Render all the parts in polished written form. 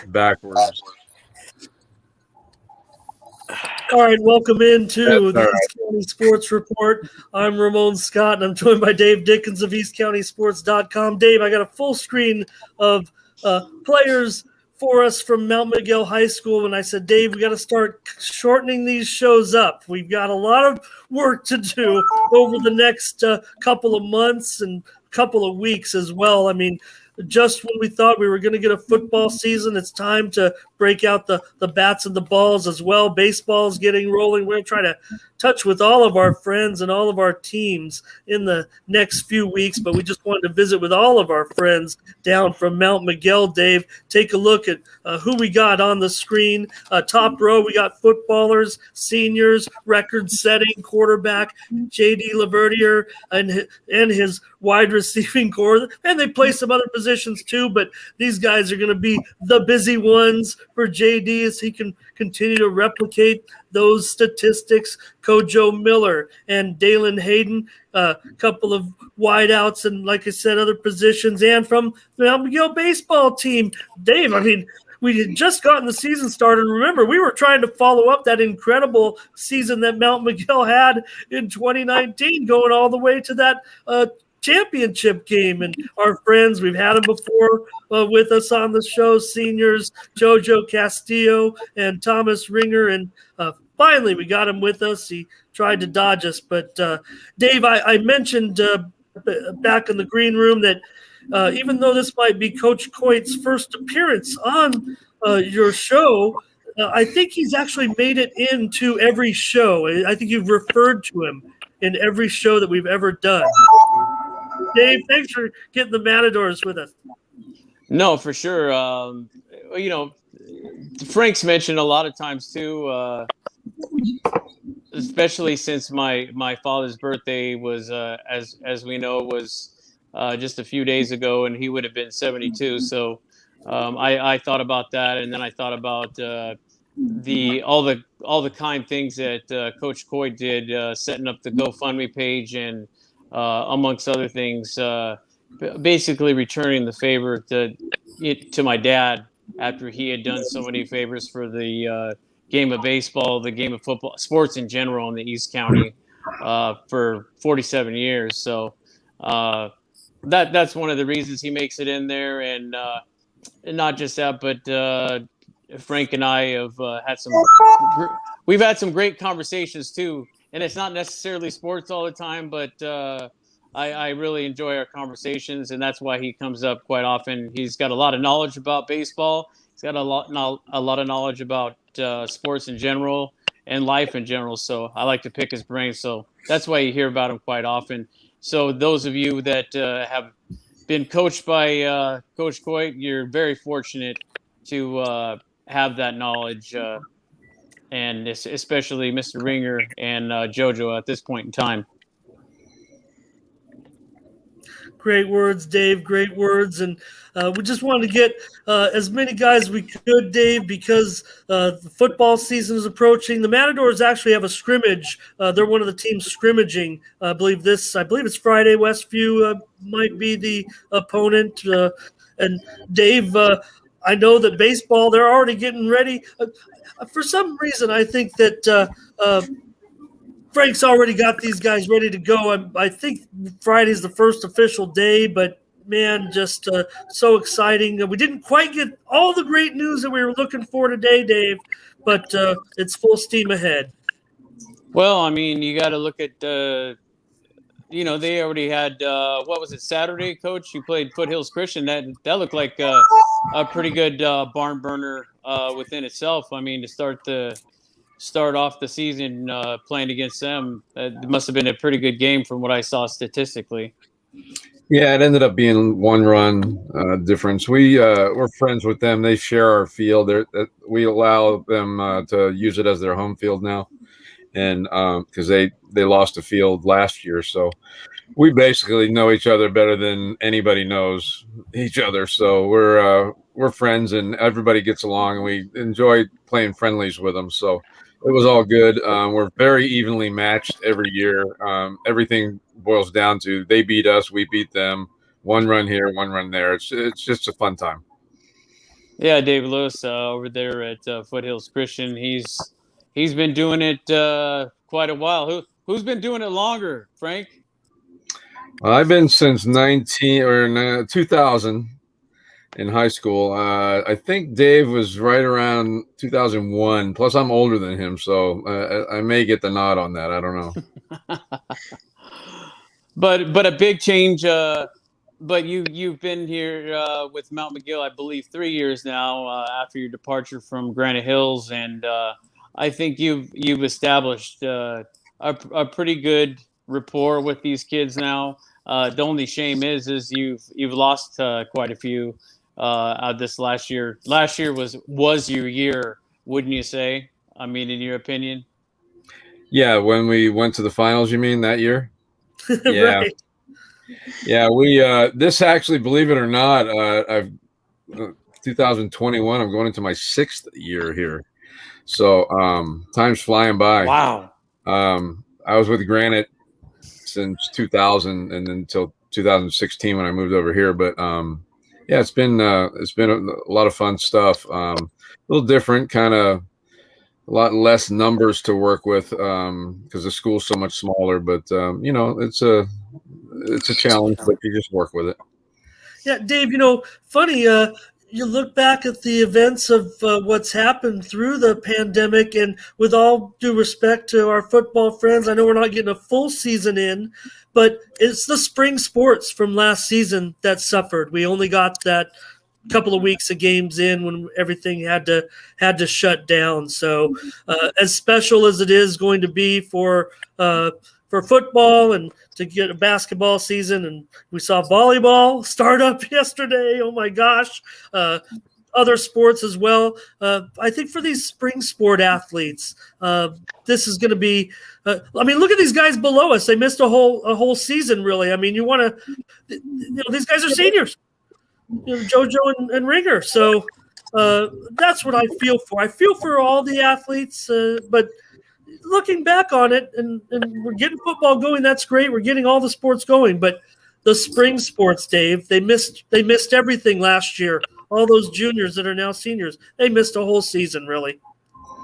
backwards. All right, welcome into the East County Sports Report. I'm Ramon Scott, and I'm joined by Dave Dickens of EastCountySports.com. Dave, I got a full screen of players for us from Mount Miguel High School, and I said, Dave, we got to start shortening these shows up. We've got a lot of work to do over the next couple of months and couple of weeks as well. I mean, just when we thought we were going to get a football season, it's time to break out the bats and the balls as well. Baseball's getting rolling. We're going to try to touch with all of our friends and all of our teams in the next few weeks, but we just wanted to visit with all of our friends down from Mount Miguel. Dave, take a look at who we got on the screen. Top row, we got footballers, seniors, record-setting quarterback J.D. Laverdier and his wide receiving core, and they play some other positions too, but these guys are going to be the busy ones for JD as he can continue to replicate those statistics. Kojo Miller and Dalen Hayden, a couple of wideouts and, like I said, other positions, and from the Mount Miguel baseball team. Dave, I mean, we had just gotten the season started. Remember, we were trying to follow up that incredible season that Mount Miguel had in 2019, going all the way to that championship game. And our friends, we've had them before with us on the show, seniors JOJO Castillo and Thomas Ringer, and finally we got him with us. He tried to dodge us, but Dave, I mentioned back in the green room that even though this might be Coach Coit's first appearance on your show, I think he's actually made it into every show. I think you've referred to him in every show that we've ever done. Dave, thanks for getting the Matadors with us. No, for sure. You know, Frank's mentioned a lot of times too, especially since my father's birthday was, as we know, was just a few days ago, and he would have been 72. So I thought about that, and then I thought about all the kind things that Coach Coit did, setting up the GoFundMe page and amongst other things, basically returning the favor to my dad after he had done so many favors for the game of baseball, the game of football, sports in general in the East County for 47 years. So that's one of the reasons he makes it in there, and not just that, but Frank and I have we've had some great conversations too. And it's not necessarily sports all the time, but I really enjoy our conversations, and that's why he comes up quite often. He's got a lot of knowledge about baseball. He's got a lot of knowledge about sports in general and life in general. So I like to pick his brain. So that's why you hear about him quite often. So those of you that have been coached by Coach Coit, you're very fortunate to have that knowledge. And especially Mr. Ringer and JoJo at this point in time. Great words, Dave. Great words. And we just wanted to get as many guys as we could, Dave, because the football season is approaching. The Matadors actually have a scrimmage. They're one of the teams scrimmaging. I believe it's Friday. Westview might be the opponent. And Dave, I know that baseball, they're already getting ready. For some reason, I think that Frank's already got these guys ready to go. I think Friday's the first official day, but, man, just so exciting. We didn't quite get all the great news that we were looking for today, Dave, but it's full steam ahead. Well, I mean, you got to look at they already had what was it, Saturday, Coach? You played Foothills Christian. That looked like a pretty good barn burner within itself. I mean, to start off the season playing against them, it must have been a pretty good game from what I saw statistically. Yeah, it ended up being 1-run difference. We're friends with them. They share our field. We allow them to use it as their home field now, and because they lost a field last year, so we basically know each other better than anybody knows each other. So we're friends, and everybody gets along, and we enjoy playing friendlies with them. So it was all good. We're very evenly matched every year. Everything boils down to they beat us, we beat them. one run here, one run there. It's just a fun time. Yeah, David Lewis over there at Foothills Christian. He's been doing it quite a while. Who's been doing it longer, Frank? I've been since 2000 in high school. I think Dave was right around 2001. Plus, I'm older than him, so I may get the nod on that. I don't know. But a big change. But you've been here with Mount McGill, I believe, 3 years now after your departure from Granite Hills, and I think you've established a pretty good rapport with these kids now. The only shame is you've lost quite a few out this last year. Last year was your year, wouldn't you say? I mean, in your opinion? Yeah, when we went to the finals, you mean that year? Yeah. Right. Yeah, we this actually, believe it or not, I've 2021. I'm going into my 6th year here, so time's flying by. Wow. I was with Granite since 2000 and until 2016 when I moved over here. But yeah, it's been a lot of fun stuff. A little different, kind of a lot less numbers to work with because the school's so much smaller. But you know, it's a challenge, but you just work with it. Yeah, Dave, funny, you look back at the events of what's happened through the pandemic, and with all due respect to our football friends, I know we're not getting a full season in, but it's the spring sports from last season that suffered. We only got that couple of weeks of games in when everything had to shut down. So as special as it is going to be for football and to get a basketball season, and we saw volleyball start up yesterday. Oh my gosh. Other sports as well. I think for these spring sport athletes, this is going to be, I mean, look at these guys below us. They missed a whole season, really. I mean, these guys are seniors, JoJo and Ringer. So that's what I feel for. I feel for all the athletes, but looking back on it, and we're getting football going, that's great. We're getting all the sports going, but the spring sports, Dave, they missed everything last year. All those juniors that are now seniors, they missed a whole season, really.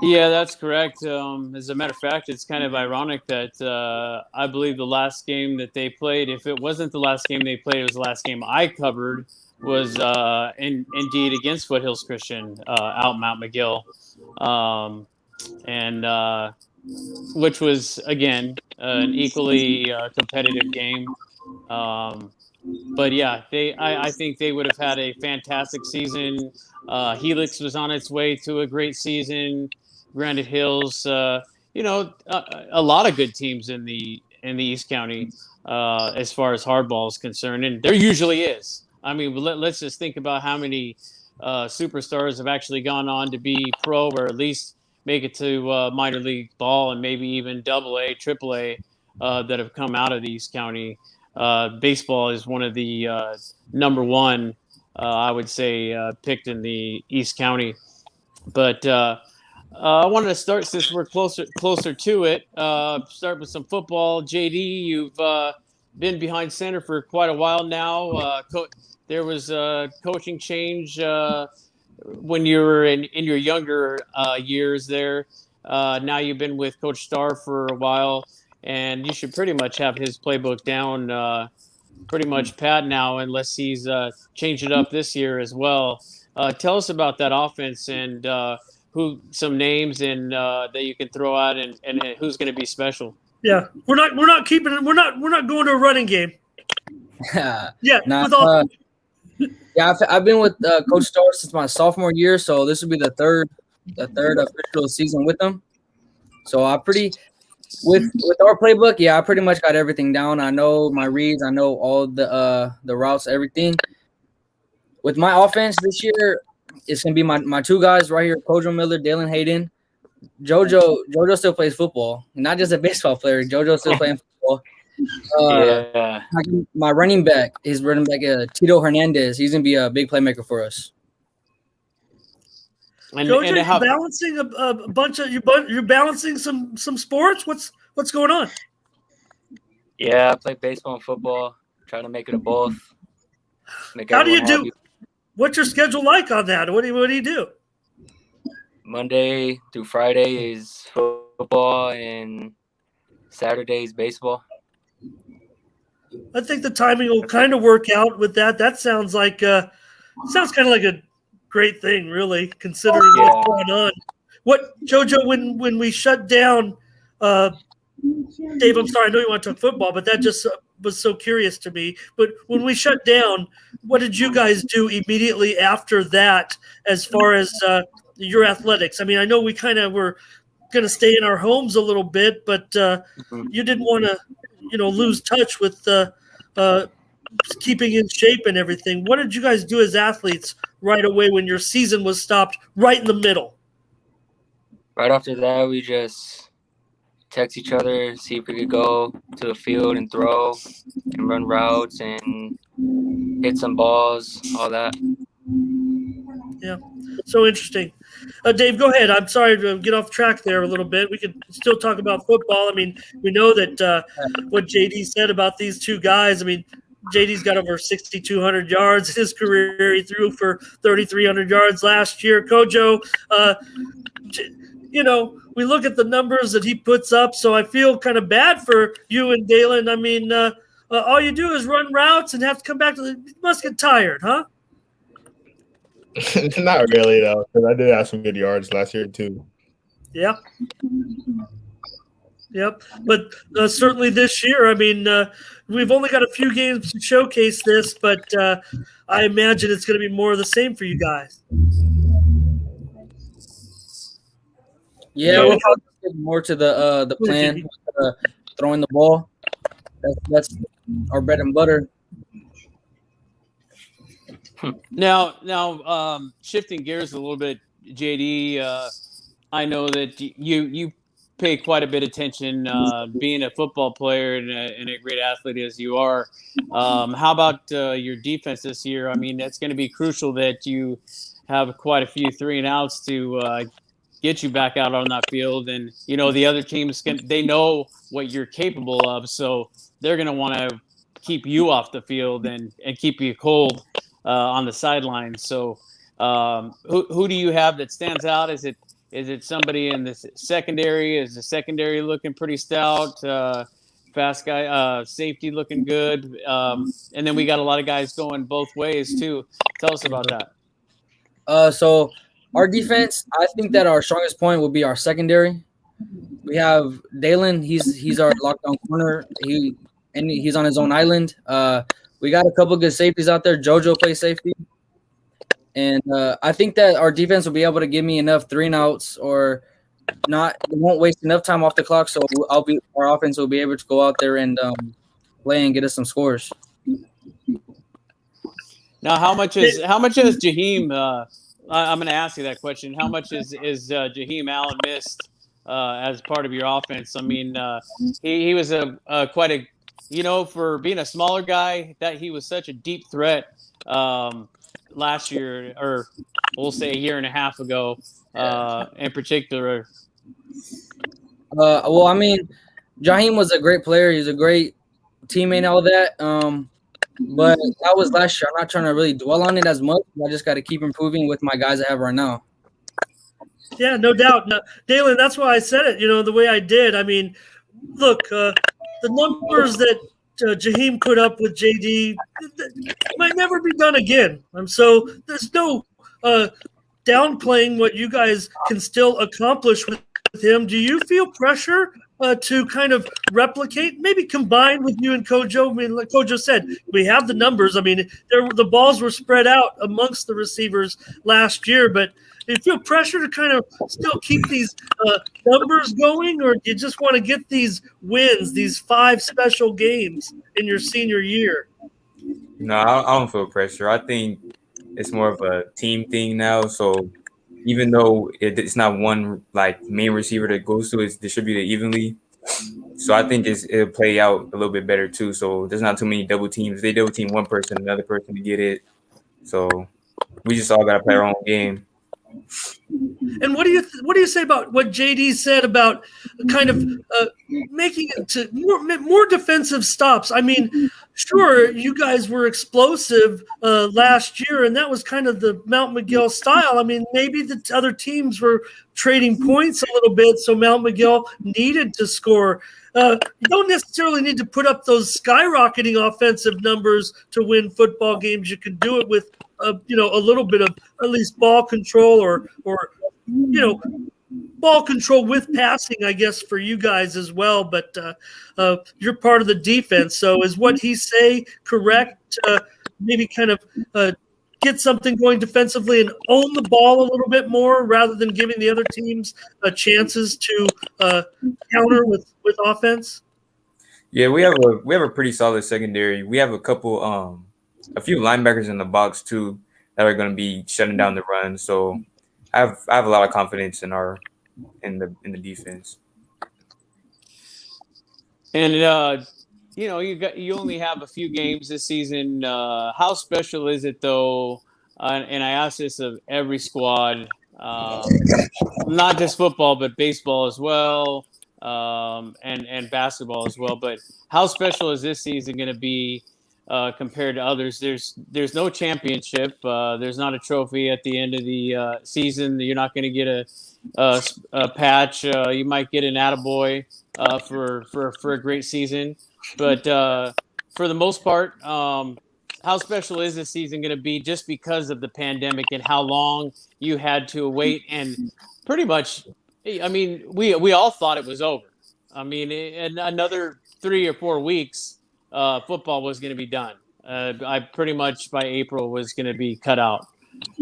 Yeah, that's correct. As a matter of fact, it's kind of ironic that I believe the last game that they played, if it wasn't the last game they played, it was the last game I covered, was indeed against Foothills Christian out Mount McGill. And which was, again, an equally competitive game. But yeah, I think they would have had a fantastic season. Helix was on its way to a great season. Granite Hills, a lot of good teams in the East County as far as hardball is concerned, and there usually is. I mean, let's just think about how many superstars have actually gone on to be pro, or at least make it to minor league ball, and maybe even AA, AAA that have come out of the East County. Baseball is one of the number one, I would say, picked in the East County. But I wanted to start, since we're closer to it, start with some football. JD, you've been behind center for quite a while now. There was a coaching change when you were in your younger years there. Now you've been with Coach Starr for a while, and you should pretty much have his playbook down pretty much pat now, unless he's changed it up this year as well. Tell us about that offense, and some names and that you can throw out, and who's going to be special. Yeah, we're not going to a running game. Yeah, I've been with Coach Starr since my sophomore year, so this will be the third official season with him. So with our playbook, I pretty much got everything down. I know my reads, I know all the routes, everything. With my offense this year, it's gonna be my two guys right here, Kojo Miller, Dalen Hayden. JoJo still plays football, not just a baseball player. JoJo still playing football. My running back, Tito Hernandez. He's gonna be a big playmaker for us. And JoJo, you're balancing a bunch of you're balancing some sports. What's going on? Yeah, I play baseball and football. Trying to make it a both. Make How do you everyone do? happy. What's your schedule like on that? What do you do? Monday through Friday is football and Saturday is baseball. I think the timing will kind of work out with that. That sounds like sounds kind of like a great thing, really, considering what's going on. What JoJo, when we shut down, Dave, I'm sorry, I know you want to talk football, but that just was so curious to me. But when we shut down, what did you guys do immediately after that as far as your athletics? I mean, I know we kind of were going to stay in our homes a little bit, but you didn't want to, lose touch with keeping in shape and everything. What did you guys do as athletes right away when your season was stopped right in the middle? Right after that, we just text each other, see if we could go to the field and throw and run routes and hit some balls, all that. Yeah, so interesting. Dave, go ahead. I'm sorry to get off track there a little bit. We could still talk about football. I mean, we know that what JD said about these two guys. I mean, JD's got over 6,200 yards in his career. He threw for 3,300 yards last year. Kojo, we look at the numbers that he puts up, so I feel kind of bad for you and Dalen. I mean, all you do is run routes and have to come back to you must get tired, huh? Not really, though, because I did have some good yards last year, too. Yeah. Yep. But certainly this year, I mean, we've only got a few games to showcase this, but I imagine it's going to be more of the same for you guys. Yeah, we'll probably get more to the plan, throwing the ball. That's our bread and butter. Now, shifting gears a little bit, JD, I know that you pay quite a bit of attention, being a football player and a great athlete as you are. How about your defense this year? I mean, that's going to be crucial that you have quite a few 3-and-outs to get you back out on that field. And, the other teams, they know what you're capable of, so they're going to want to keep you off the field and keep you cold on the sideline. So who do you have that stands out? Is it somebody in the secondary? Is the secondary looking pretty stout? Fast guy, safety looking good. And then we got a lot of guys going both ways too. Tell us about that. So our defense, I think that our strongest point will be our secondary. We have Dalen. He's our lockdown corner. He's on his own island. We got a couple good safeties out there. JoJo plays safety. And I think that our defense will be able to give me enough 3-and-outs or not. They won't waste enough time off the clock, so our offense will be able to go out there and play and get us some scores. Now, how much is Jaheim? I'm going to ask you that question. How much is Jaheim Allen missed as part of your offense? I mean, he was quite a for being a smaller guy, that he was such a deep threat last year, or we'll say a year and a half ago, in particular. Well, I mean, Jaheim was a great player. He's a great teammate and all that. But that was last year. I'm not trying to really dwell on it as much. I just got to keep improving with my guys I have right now. Yeah, no doubt. No, Dalen, that's why I said it, the way I did. I mean, look, the numbers that Jaheim put up with JD might never be done again. So there's no downplaying what you guys can still accomplish with him. Do you feel pressure to kind of replicate, maybe combine with you and Kojo? I mean, like Kojo said, we have the numbers. I mean, the balls were spread out amongst the receivers last year, but do you feel pressure to kind of still keep these numbers going, or do you just want to get these wins, these 5 special games in your senior year? No, I don't feel pressure. I think it's more of a team thing now. So even though it's not one main receiver that goes to, it's distributed evenly. So I think it'll play out a little bit better too. So there's not too many double teams. If they double team one person, another person to get it. So we just all got to play our own game. And what do you say about what JD said about kind of making it to more defensive stops. I mean, sure, you guys were explosive last year, and that was kind of the Mount Miguel style. I mean, maybe the other teams were trading points a little bit, so Mount Miguel needed to score. You don't necessarily need to put up those skyrocketing offensive numbers to win football games. You can do it with a little bit of at least ball control or ball control with passing, I guess, for you guys as well. But you're part of the defense. So is what he say correct? Maybe kind of get something going defensively and own the ball a little bit more rather than giving the other teams chances to counter with offense? Yeah, we have a pretty solid secondary. We have a few linebackers in the box too that are going to be shutting down the run. So I have a lot of confidence in the defense. And you only have a few games this season. How special is it though? And I ask this of every squad, not just football but baseball as well, and basketball as well. But how special is this season going to be compared to others? There's no championship. There's not a trophy at the end of the season. You're not going to get a patch. You might get an attaboy for a great season, but for the most part, how special is this season going to be just because of the pandemic and how long you had to wait? And pretty much, I mean, we all thought it was over. I mean, in another 3 or 4 weeks, football was going to be done. I pretty much by April was going to be cut out.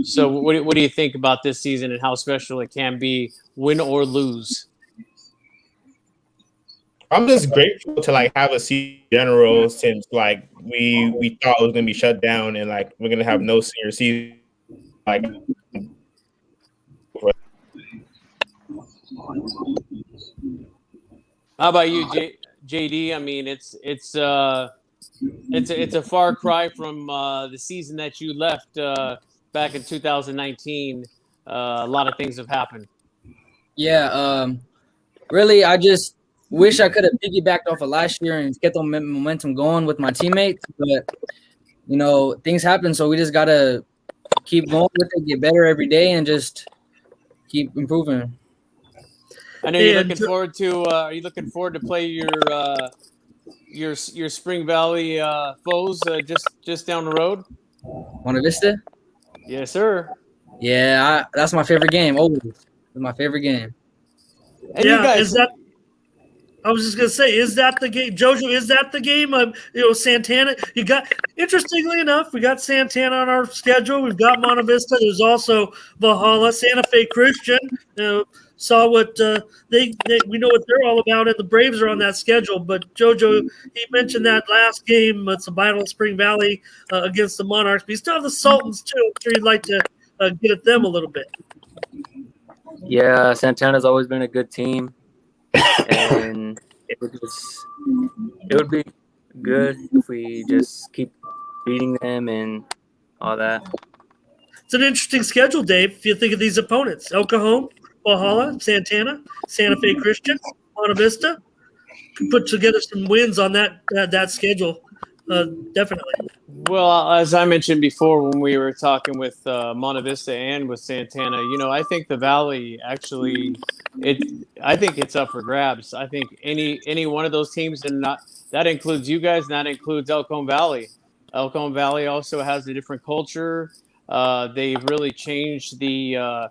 So what do you think about this season and how special it can be, win or lose? I'm just grateful to have a season in general since we thought it was gonna be shut down and we're gonna have no senior season. How about you, JD? I mean, it's a far cry from the season that you left back in 2019. A lot of things have happened. Yeah, really, I just wish I could have piggybacked off of last year and get the momentum going with my teammates. But, things happen, so we just got to keep going with it, get better every day, and just keep improving. I know you're looking forward to. Are you looking forward to play your Spring Valley foes just down the road? Monte Vista? Yes, sir. Yeah, that's my favorite game. Always, it's my favorite game. And yeah, you guys, is that? I was just gonna say, is that the game, JoJo? Is that the game? Santana. You got. Interestingly enough, we got Santana on our schedule. We've got Monte Vista. There's also Valhalla, Santa Fe Christian. Saw what we know what they're all about, and the Braves are on that schedule. But JoJo, he mentioned that last game. It's a Battle of Spring Valley against the Monarchs. But you still have the Sultans too. I'm sure you'd like to get at them a little bit. Yeah, Santana's always been a good team, and it would be good if we just keep beating them and all that. It's an interesting schedule, Dave. If you think of these opponents: El Cajon, Valhalla, Santana, Santa Fe Christian, Monte Vista. Could put together some wins on that schedule, definitely. well, as I mentioned before when we were talking with Monte Vista and with Santana, I think the Valley actually, I think it's up for grabs. I think any one of those teams, and that includes you guys, and that includes El Cajon Valley. El Cajon Valley also has a different culture. They've really changed the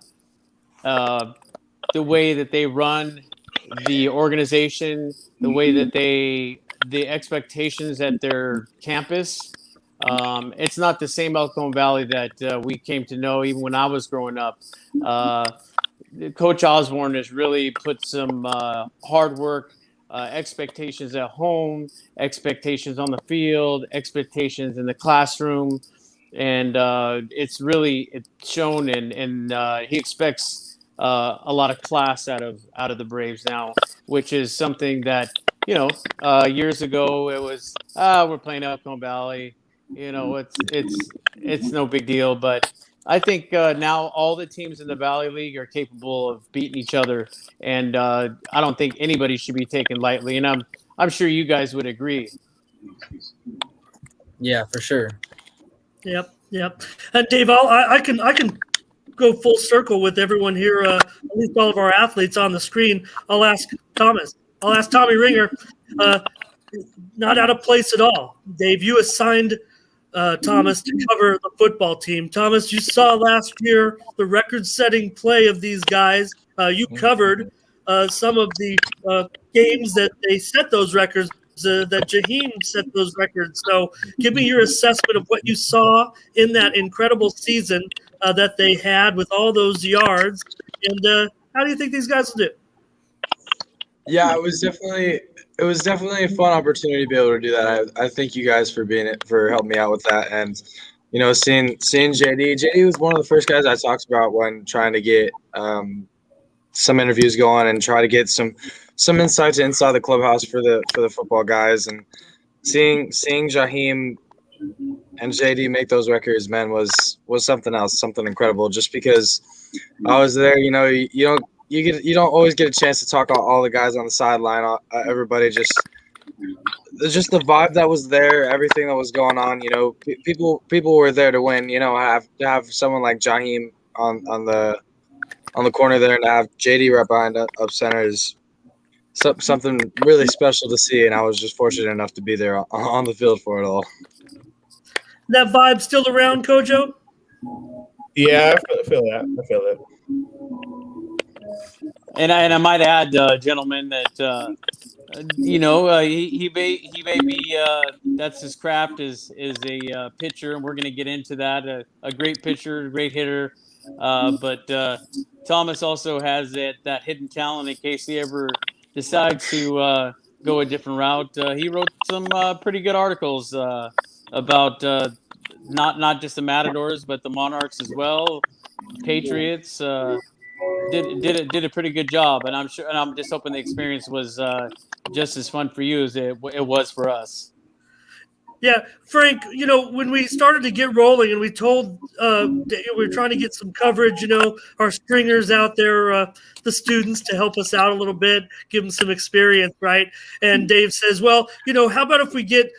way that they run the organization, the way that the expectations at their campus. It's not the same El Cajon Valley that we came to know even when I was growing up. Coach Osborne has really put some hard work, expectations at home, expectations on the field, expectations in the classroom, and it's shown. And he expects a lot of class out of the Braves now, which is something that years ago it was we're playing El Cajon Valley, it's no big deal. But I think now all the teams in the Valley League are capable of beating each other, and I don't think anybody should be taken lightly. And I'm sure you guys would agree. Yeah, for sure. Yep, yep. And Dave, I can go full circle with everyone here. At least all of our athletes on the screen. I'll ask Thomas. I'll ask Tommy Ringer. Not out of place at all. Dave, you assigned Thomas to cover the football team. Thomas, you saw last year the record-setting play of these guys. You covered some of the games that they set those records. That Jaheim set those records. So, give me your assessment of what you saw in that incredible season that they had with all those yards, and how do you think these guys will do? Yeah, it was definitely a fun opportunity to be able to do that. I thank you guys for helping me out with that, and seeing JD was one of the first guys I talked about when trying to get some interviews going and try to get some insights inside the clubhouse for the football guys, and seeing Jaheim and JD make those records, man, was something else, something incredible. Just because I was there, you don't always get a chance to talk to all the guys on the sideline. Everybody just the vibe that was there, everything that was going on. People were there to win. To have someone like Jaheim on the corner there, and to have JD right behind up center is something really special to see. And I was just fortunate enough to be there on the field for it all. That vibe still around, Kojo? Yeah, I feel that. I feel it. And I might add, gentlemen, that he may be that's his craft is a pitcher, and we're going to get into that. A great pitcher, great hitter, but Thomas also has that hidden talent in case he ever decides to go a different route. He wrote some pretty good articles about not just the Matadors, but the Monarchs as well, Patriots. Did a pretty good job, and I'm just hoping the experience was just as fun for you as it was for us. Yeah, Frank, when we started to get rolling and we told we were trying to get some coverage, our stringers out there, the students, to help us out a little bit, give them some experience, right? And Dave says, well, how about if we get,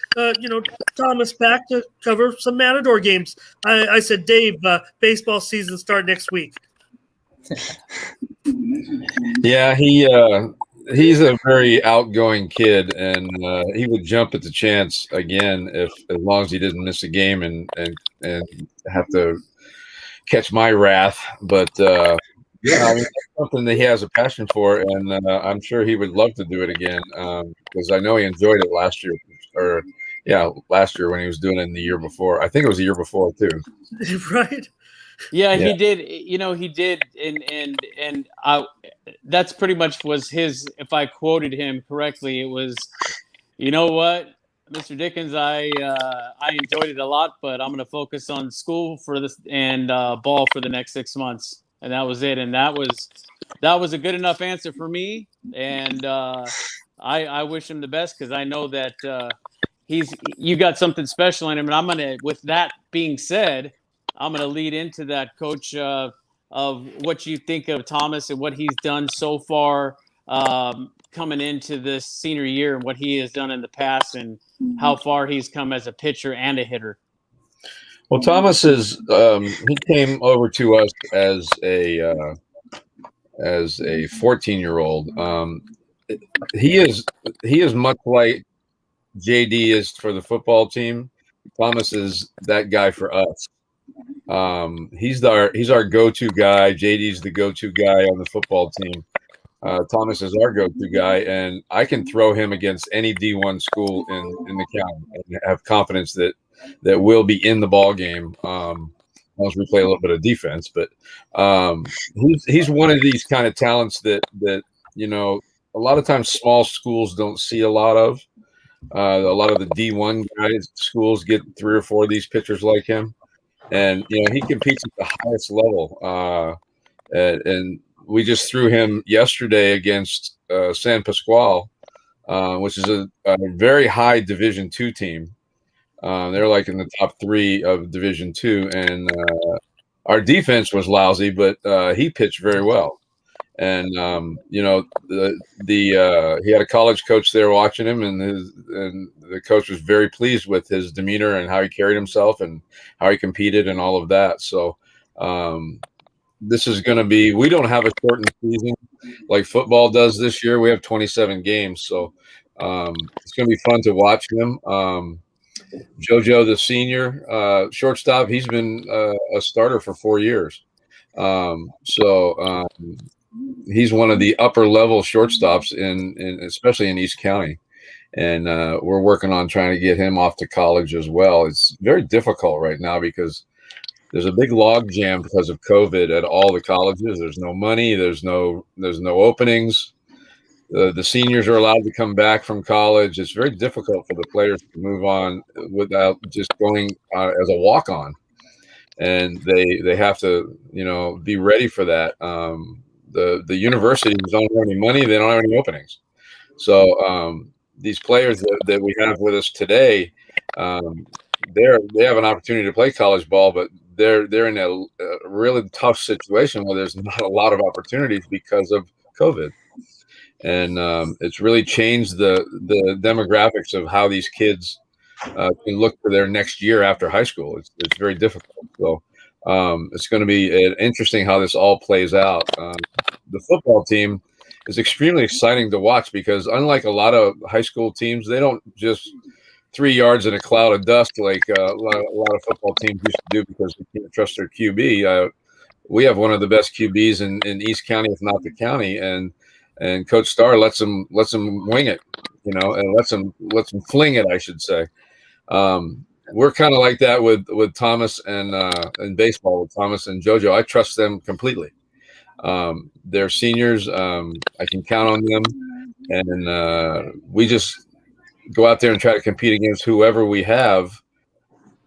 Thomas back to cover some Matador games? I said, Dave, baseball season start next week. Yeah, he's a very outgoing kid, and he would jump at the chance again as long as he didn't miss a game and have to catch my wrath. But yeah, that's something that he has a passion for, and I'm sure he would love to do it again because I know he enjoyed it last year. Last year when he was doing it in the year before. I think it was the year before too. Right. Yeah, he did. He did, and that's pretty much was his. If I quoted him correctly, it was, what, Mr. Dickens, I enjoyed it a lot, but I'm going to focus on school for this and ball for the next 6 months, and that was it. And that was a good enough answer for me, and I wish him the best because I know that you got something special in him, and I'm gonna. With that being said, I'm going to lead into that, Coach, of what you think of Thomas and what he's done so far coming into this senior year and what he has done in the past and how far he's come as a pitcher and a hitter. Well, Thomas he came over to us as a 14-year-old. He is much like JD is for the football team. Thomas is that guy for us. He's our go-to guy. JD's the go-to guy on the football team. Thomas is our go-to guy, and I can throw him against any D1 school in the county and have confidence that we'll be in the ball game. Once we play a little bit of defense, but he's one of these kind of talents that a lot of times small schools don't see a lot of. A lot of the D1 guys schools get 3 or 4 of these pitchers like him. And, he competes at the highest level. And we just threw him yesterday against San Pasquale, which is a very high Division II team. They're like in the top 3 of Division II. And our defense was lousy, but he pitched very well. And you know, he had a college coach there watching him, and the coach was very pleased with his demeanor and how he carried himself and how he competed and all of that. So this is going to be. We don't have a shortened season like football does this year. We have 27 games, so it's going to be fun to watch him. JoJo, the senior shortstop, he's been a starter for 4 years. He's one of the upper level shortstops in especially in East County. And we're working on trying to get him off to college as well. It's very difficult right now because there's a big log jam because of COVID at all the colleges. There's no money. There's no openings. The seniors are allowed to come back from college. It's very difficult for the players to move on without just going as a walk-on. And they have to, you know, be ready for that. The universities don't have any money. They don't have any openings. So these players that we have with us today, they have an opportunity to play college ball, but they're in a really tough situation where there's not a lot of opportunities because of COVID. And it's really changed the demographics of how these kids can look for their next year after high school. It's very difficult. So it's going to be interesting how this all plays out. The football team is extremely exciting to watch because unlike a lot of high school teams, they don't just 3 yards in a cloud of dust like a lot of football teams used to do because they can't trust their QB. We have one of the best QBs in East County, if not the county, and Coach Starr lets them wing it, you know, and lets them fling it, I should say. We're kind of like that with Thomas and baseball with Thomas and JoJo. I trust them completely. They're seniors. I can count on them, and we just go out there and try to compete against whoever we have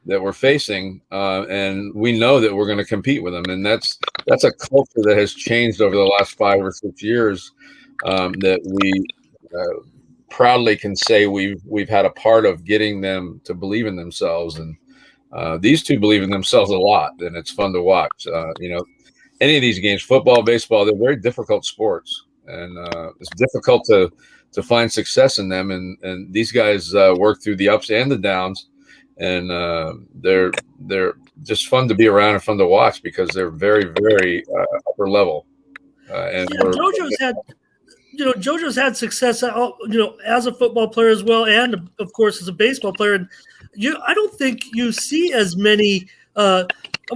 that we're facing, and we know that we're going to compete with them. And that's a culture that has changed over the last 5 or 6 years. That we proudly can say we've had a part of getting them to believe in themselves, and these two believe in themselves a lot, and it's fun to watch. You know, any of these games, football, baseball, they're very difficult sports, and it's difficult to find success in them. And these guys work through the ups and the downs, and they're just fun to be around and fun to watch because they're very, very upper level. And JoJo's had success, as a football player as well, and of course as a baseball player. And I don't think you see as many. Of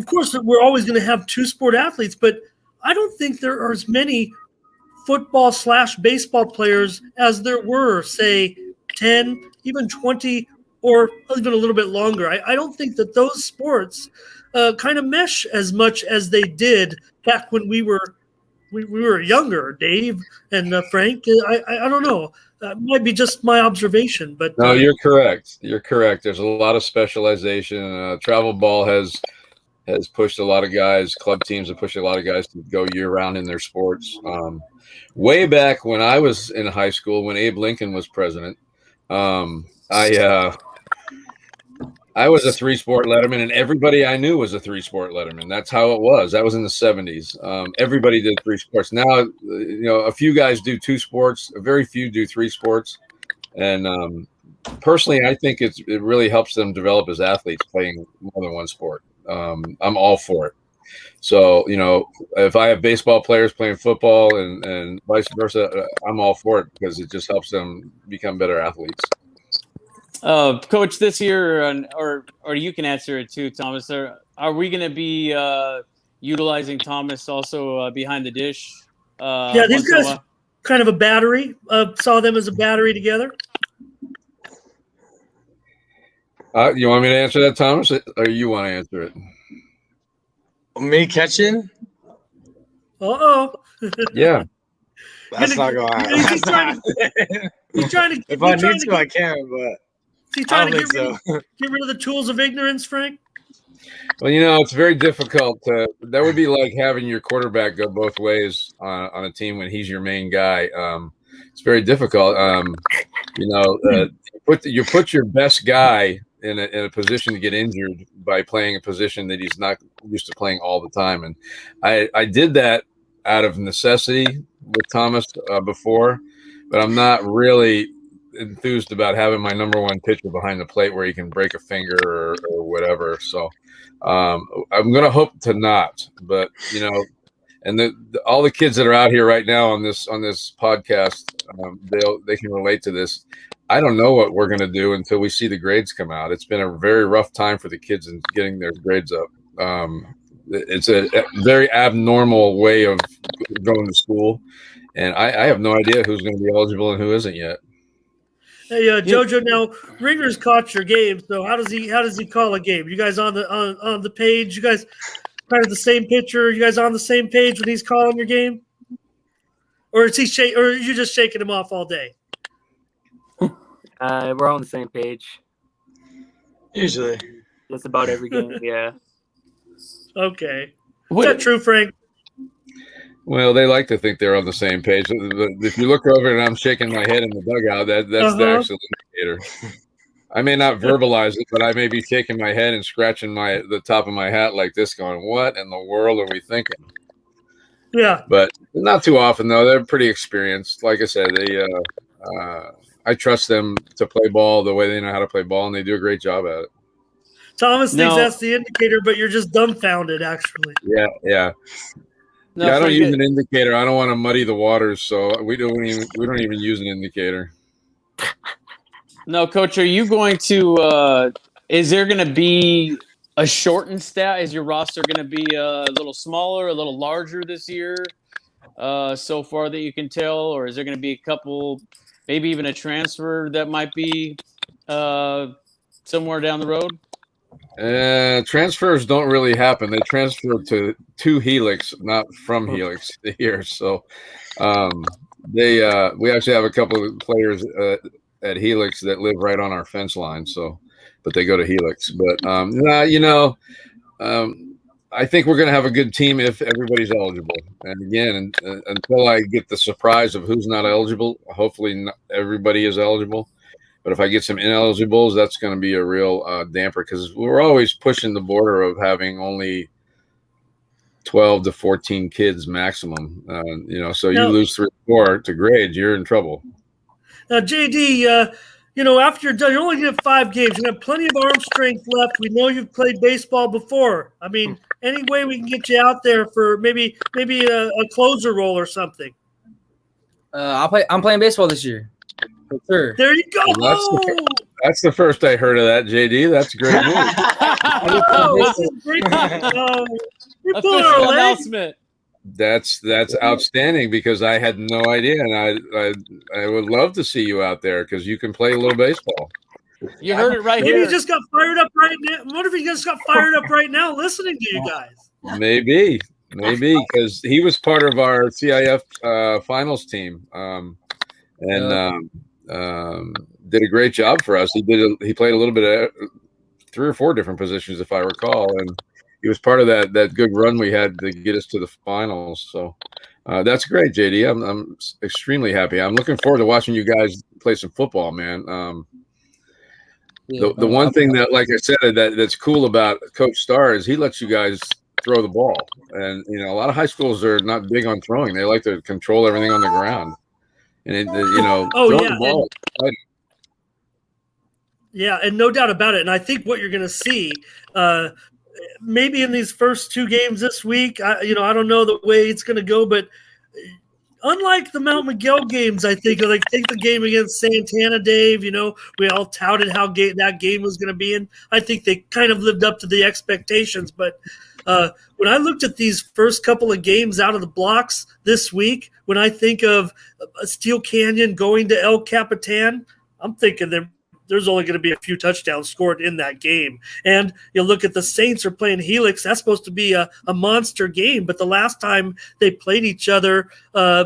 course, we're always going to have two-sport athletes, but I don't think there are as many football/baseball players as there were, say, 10, even 20, or even a little bit longer. I don't think that those sports kind of mesh as much as they did back when we were younger, Dave and Frank. I don't know. Might be just my observation, but no, you're correct. You're correct. There's a lot of specialization. Travel ball has pushed a lot of guys. Club teams have pushed a lot of guys to go year round in their sports. Way back when I was in high school, when Abe Lincoln was president, I was a 3-sport letterman, and everybody I knew was a 3-sport letterman. That's how it was. That was in the 70s. Everybody did 3 sports. Now, a few guys do 2 sports. Very few do 3 sports. And personally, I think it really helps them develop as athletes playing more than 1 sport. I'm all for it. So, if I have baseball players playing football and vice versa, I'm all for it because it just helps them become better athletes. Coach, this year, or you can answer it too, Thomas. Are we going to be utilizing Thomas also behind the dish? Yeah, these guys kind of a battery. Saw them as a battery together. You want me to answer that, Thomas, or you want to answer it? Me catching? Uh-oh. Yeah. That's not going to happen. He's trying to. If I need to, I can, but. Is he trying to get rid of the tools of ignorance, Frank? Well, it's very difficult. That would be like having your quarterback go both ways on a team when he's your main guy. It's very difficult. You put your best guy in a position to get injured by playing a position that he's not used to playing all the time. And I did that out of necessity with Thomas before, but I'm not really enthused about having my number one pitcher behind the plate where he can break a finger or whatever. So I'm going to hope to not, but and all the kids that are out here right now on this podcast, they can relate to this. I don't know what we're going to do until we see the grades come out. It's been a very rough time for the kids in getting their grades up. It's a very abnormal way of going to school, and I have no idea who's going to be eligible and who isn't yet. Hey, JoJo. Now Ringer's caught your game. So how does he call a game? You guys on the page? You guys kind of the same picture? You guys on the same page when he's calling your game, or is he or are you just shaking him off all day? We're on the same page. Usually, just about every game. Yeah. Okay. Is that true, Frank? Well, they like to think they're on the same page. If you look over and I'm shaking my head in the dugout, that's the actual indicator. I may not verbalize it, but I may be shaking my head and scratching the top of my hat like this, going, "What in the world are we thinking?" Yeah. But not too often, though. They're pretty experienced. Like I said, I trust them to play ball the way they know how to play ball, and they do a great job at it. Thomas thinks that's the indicator, but you're just dumbfounded, actually. Yeah. No, I don't use an indicator. I don't want to muddy the waters, so we don't even use an indicator. No, Coach, are you going to is there going to be a shortened stat? Is your roster going to be a little smaller, a little larger this year so far that you can tell? Or is there going to be a couple, maybe even a transfer that might be somewhere down the road? Transfers don't really happen. They transfer to Helix, not from Helix here. So we actually have a couple of players at Helix that live right on our fence line. So, but they go to Helix. But I think we're going to have a good team if everybody's eligible. And again, until I get the surprise of who's not eligible, hopefully not everybody is eligible. But if I get some ineligibles, that's going to be a real damper because we're always pushing the border of having only 12 to 14 kids maximum. So you lose 3 or 4 to grades, you're in trouble. Now, JD, after you're done, you're only going to have 5 games. You have plenty of arm strength left. We know you've played baseball before. I mean, any way we can get you out there for maybe a closer role or something. I'm playing baseball this year. For sure. There you go. Well, that's the first I heard of that, JD. That's a great news. Official announcement. That's outstanding because I had no idea, and I would love to see you out there because you can play a little baseball. You heard it right Maybe here. He just got fired up right now. What if he just got fired up right now listening to you guys? Maybe because he was part of our CIF finals team, did a great job for us. He played a little bit of 3 or 4 different positions, if I recall, and he was part of that good run we had to get us to the finals. So that's great, JD. I'm extremely happy. I'm looking forward to watching you guys play some football, man. The one thing that, like I said, that's cool about Coach Starr is he lets you guys throw the ball, and a lot of high schools are not big on throwing. They like to control everything on the ground. And throwing the ball. And no doubt about it. And I think what you're going to see, maybe in these first 2 games this week, I don't know the way it's going to go, but unlike the Mount Miguel games, I think take the game against Santana, Dave. We all touted how that game was going to be, and I think they kind of lived up to the expectations. But when I looked at these first couple of games out of the blocks this week, when I think of Steel Canyon going to El Capitan, I'm thinking there's only going to be a few touchdowns scored in that game. And you look at the Saints are playing Helix. That's supposed to be a monster game. But the last time they played each other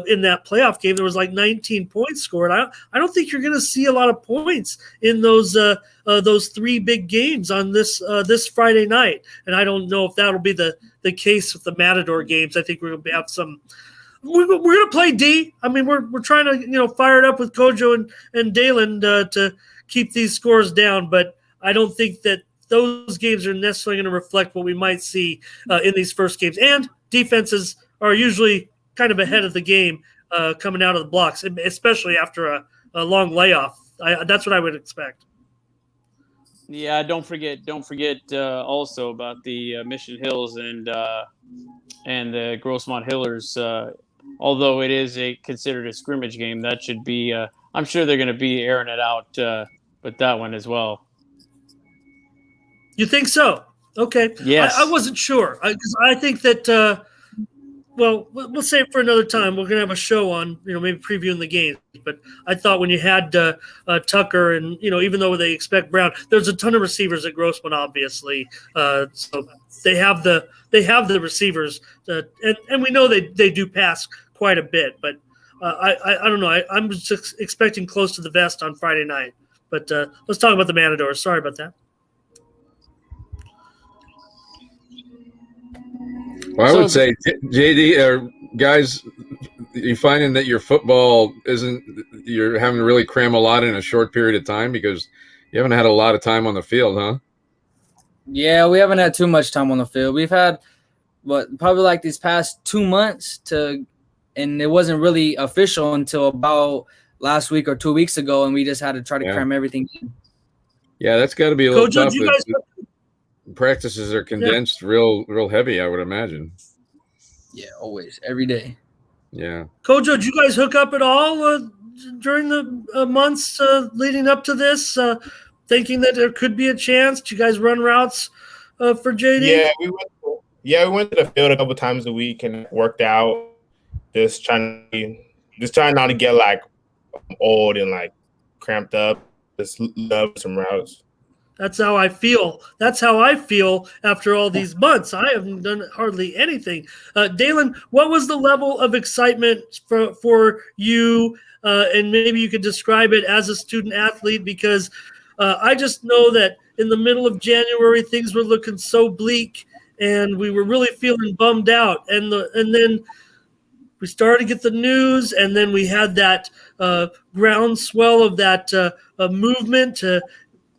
in that playoff game, there was like 19 points scored. I don't think you're going to see a lot of points in those 3 big games on this Friday night. And I don't know if that'll be the case with the Matador games. I think we're going to have some. We're going to play D. I mean, we're trying to fire it up with Kojo and Dalen to keep these scores down. But I don't think that those games are necessarily going to reflect what we might see in these first games. And defenses are usually kind of ahead of the game coming out of the blocks, especially after a long layoff. That's what I would expect. Yeah, don't forget also about the Mission Hills and the Grossmont Hillers. Although it is considered a scrimmage game, that should be. I'm sure they're going to be airing it out with that one as well. You think so? Okay. Yes. I wasn't sure because I think that. Well, we'll save it for another time. We're going to have a show on, maybe previewing the games. But I thought when you had Tucker and, even though they expect Brown, there's a ton of receivers at Grossman, obviously. So they have the receivers. And we know they do pass quite a bit. But I don't know. I'm just expecting close to the vest on Friday night. But let's talk about the Matadors. Sorry about that. Well, I would say, JD, guys, you finding that your football you're having to really cram a lot in a short period of time because you haven't had a lot of time on the field, huh? Yeah, we haven't had too much time on the field. We've had, probably like these past 2 months and it wasn't really official until about last week or 2 weeks ago, and we just had to try to cram everything in. Yeah, that's got to be a little Coach, tough. Practices are condensed real heavy, I would imagine. Yeah, always, every day. Yeah. Kojo, did you guys hook up at all during the months leading up to this, thinking that there could be a chance? Did you guys run routes for JD? Yeah, we went to the field a couple times a week and worked out. Just trying not to get like old and like cramped up. Just love some routes. That's how I feel. That's how I feel after all these months. I haven't done hardly anything. Dalen, what was the level of excitement for you? And maybe you could describe it as a student athlete, because I just know that in the middle of January, things were looking so bleak and we were really feeling bummed out. And then we started to get the news, and then we had that groundswell of that movement to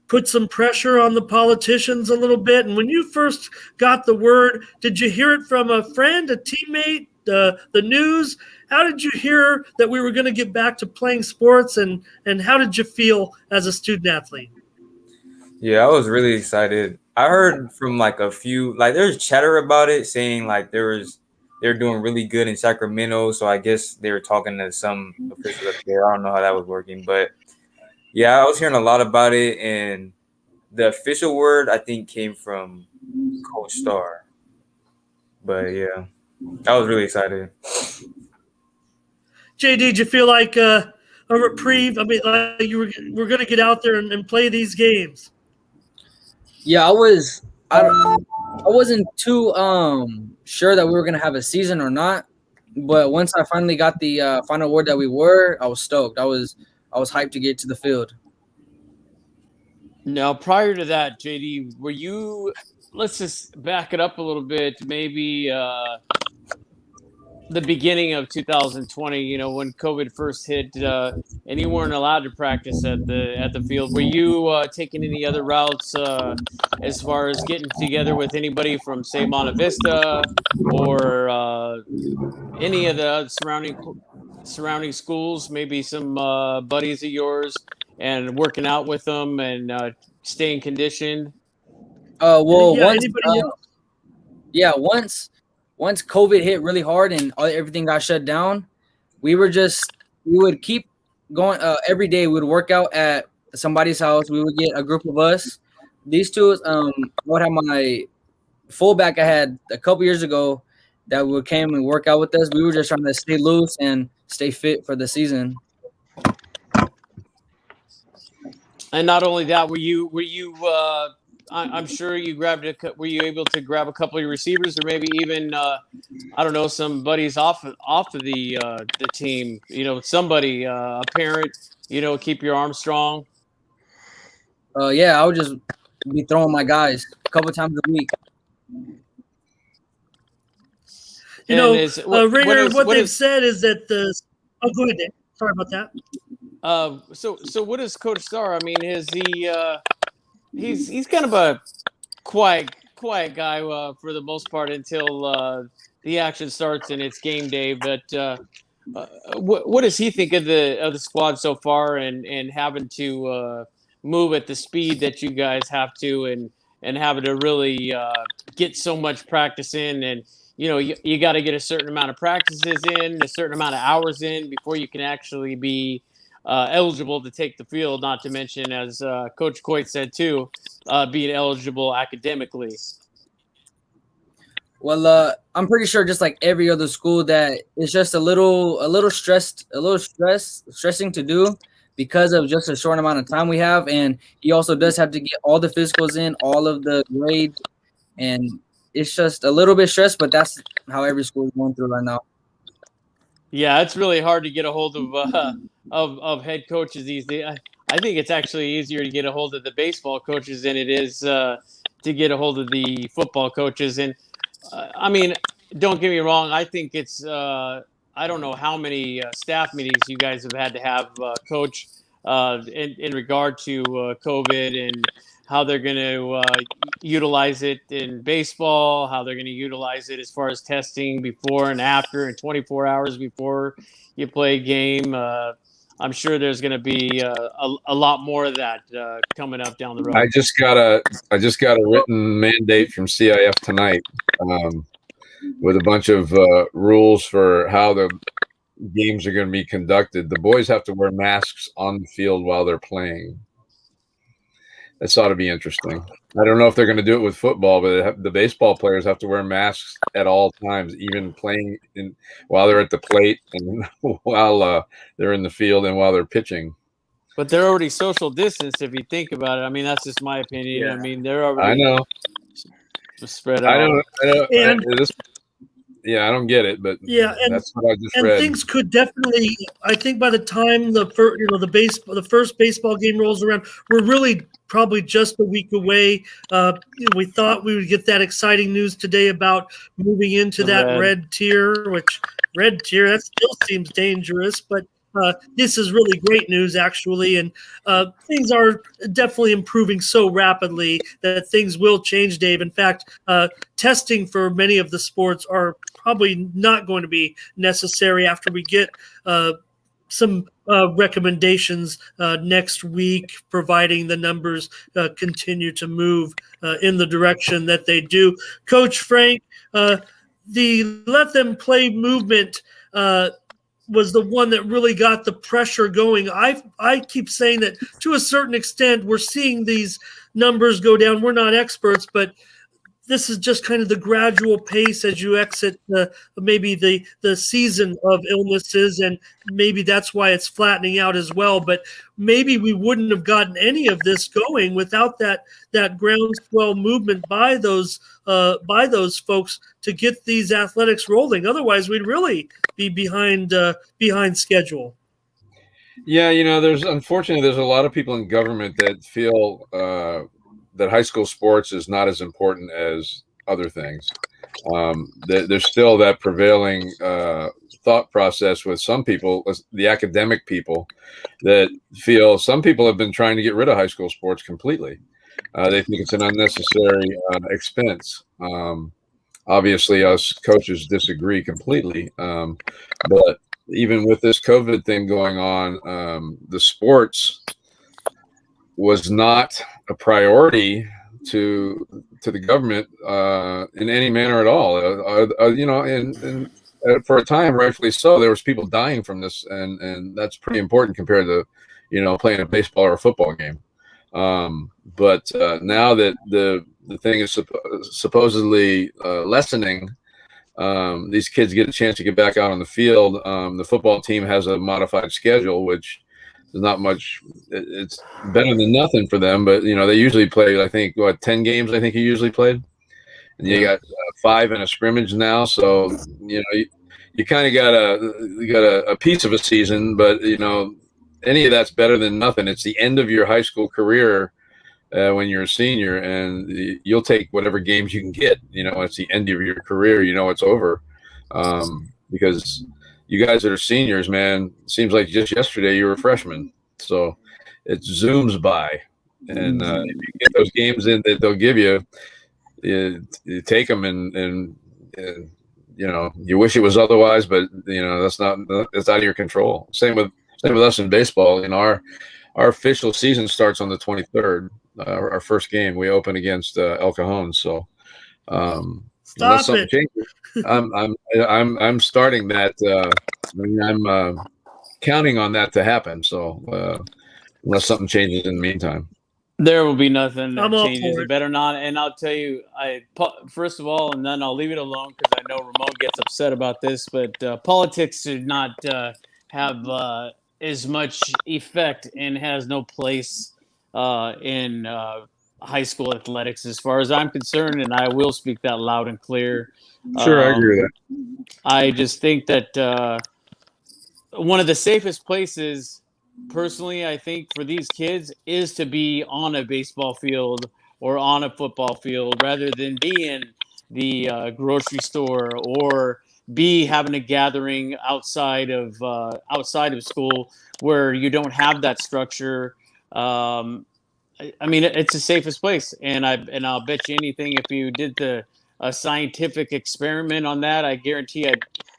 put some pressure on the politicians a little bit. And when you first got the word, did you hear it from a friend, a teammate, the news? How did you hear that we were going to get back to playing sports, and how did you feel as a student athlete? Yeah, I was really excited. I heard from like a few, like there's chatter about it saying like they're doing really good in Sacramento. So I guess they were talking to some official up there. I don't know how that was working, but yeah, I was hearing a lot about it, and the official word I think came from Coach Starr. But yeah, I was really excited. JD, did you feel like a reprieve? I mean, like you were going to get out there and play these games. Yeah, I wasn't too sure that we were going to have a season or not. But once I finally got the final word that we were, I was stoked. I was hyped to get to the field. Now, prior to that, JD, were you – let's just back it up a little bit, maybe the beginning of 2020, when COVID first hit and you weren't allowed to practice at the field. Were you taking any other routes as far as getting together with anybody from, say, Monte Vista or any of the surrounding schools, maybe some buddies of yours, and working out with them and staying conditioned? Once COVID hit really hard and everything got shut down, we would keep going every day. We would work out at somebody's house. We would get a group of us. These two, I would have my fullback I had a couple years ago that would came and work out with us. We were just trying to stay loose and stay fit for the season. And not only that, were you? I'm sure you were you able to grab a couple of your receivers, or maybe even some buddies off of the team? Somebody, a parent. Keep your arm strong. Yeah, I would just be throwing my guys a couple times a week. Ringer, what they've said is that go ahead, Dave. Sorry about that. So what is Coach Starr? I mean, has he he's kind of a quiet guy for the most part until the action starts and it's game day. But what does he think of the squad so far, and having to move at the speed that you guys have to, and having to really get so much practice in, and you got to get a certain amount of practices in, a certain amount of hours in before you can actually be eligible to take the field. Not to mention, as Coach Coit said too, being eligible academically. Well, I'm pretty sure just like every other school that it's just a little stressing to do because of just a short amount of time we have. And he also does have to get all the physicals in, all of the grades, and it's just a little bit stressed, but that's how every school is going through right now. Yeah, it's really hard to get a hold of head coaches these days. I think it's actually easier to get a hold of the baseball coaches than it is to get a hold of the football coaches. And I mean, don't get me wrong. I think it's I don't know how many staff meetings you guys have had to have, Coach, in regard to COVID and how they're going to utilize it in baseball, how they're going to utilize it as far as testing before and after and 24 hours before you play a game. I'm sure there's going to be a lot more of that coming up down the road. I just got a written mandate from CIF tonight with a bunch of rules for how the games are going to be conducted. The boys have to wear masks on the field while they're playing. This ought to be interesting. I don't know if they're going to do it with football, but the baseball players have to wear masks at all times, even playing while they're at the plate and while they're in the field and while they're pitching. But they're already social distanced if you think about it. I mean, that's just my opinion. Yeah. I mean, they're already I know. Spread out. I don't get it, but yeah, and that's what I just and read. things could definitely. I think by the time the first baseball game rolls around, we're really probably just a week away. We thought we would get that exciting news today about moving into that red tier, that still seems dangerous, but this is really great news, actually, and things are definitely improving so rapidly that things will change, Dave. In fact, testing for many of the sports are probably not going to be necessary after we get some recommendations next week, providing the numbers continue to move in the direction that they do. Coach Frank, the let them play movement was the one that really got the pressure going. I keep saying that to a certain extent, we're seeing these numbers go down. We're not experts, but this is just kind of the gradual pace as you exit maybe the season of illnesses, and maybe that's why it's flattening out as well. But maybe we wouldn't have gotten any of this going without that groundswell movement by those folks to get these athletics rolling. Otherwise, we'd really be behind schedule. Yeah, unfortunately there's a lot of people in government that feel that high school sports is not as important as other things. There's still that prevailing thought process with some people, the academic people, that feel some people have been trying to get rid of high school sports completely. They think it's an unnecessary expense. Obviously, us coaches disagree completely. But even with this COVID thing going on, the sports was not a priority to the government in any manner at all. And for a time, rightfully so, there was people dying from this, and that's pretty important compared to playing a baseball or a football game. But now that the thing is supposedly lessening, these kids get a chance to get back out on the field. The football team has a modified schedule, which is not much. It's better than nothing for them, but they usually play, I think, 10 games I think he usually played, and you got 5 in a scrimmage now, so you kind of got a piece of a season, but any of that's better than nothing. It's the end of your high school career when you're a senior, and you'll take whatever games you can get. It's the end of your career. It's over, because you guys that are seniors, man, it seems like just yesterday you were freshmen. So it zooms by. And if you get those games in that they'll give you, you take them and you wish it was otherwise, but that's not, it's out of your control. Same with us in baseball. Our official season starts on the 23rd. Our first game, we open against El Cajon. So unless something changes, I'm starting that. I'm counting on that to happen. So unless something changes in the meantime. There will be nothing that I'm all changes. for It it. better not. And I'll tell you, first of all, and then I'll leave it alone because I know Ramon gets upset about this. But politics should not have as much effect and has no place in high school athletics, as far as I'm concerned. And I will speak that loud and clear. Sure, I agree with that. I just think that one of the safest places, personally, I think for these kids is to be on a baseball field or on a football field rather than be in the grocery store or be having a gathering outside of school where you don't have that structure. I mean, it's the safest place, and I'll bet you anything if you did a scientific experiment on that, I guarantee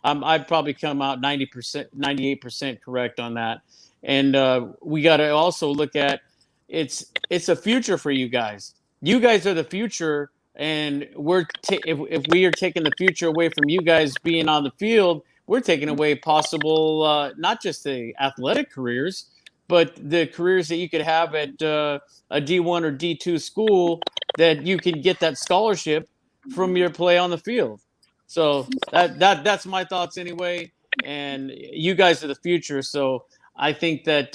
I'd probably come out 90%, 98% correct on that. And we got to also look at it's a future for you guys. You guys are the future, and if we are taking the future away from you guys being on the field, we're taking away possible not just the athletic careers, but the careers that you could have at a D1 or D2 school that you can get that scholarship from your play on the field. So that's my thoughts anyway. And you guys are the future, so I think that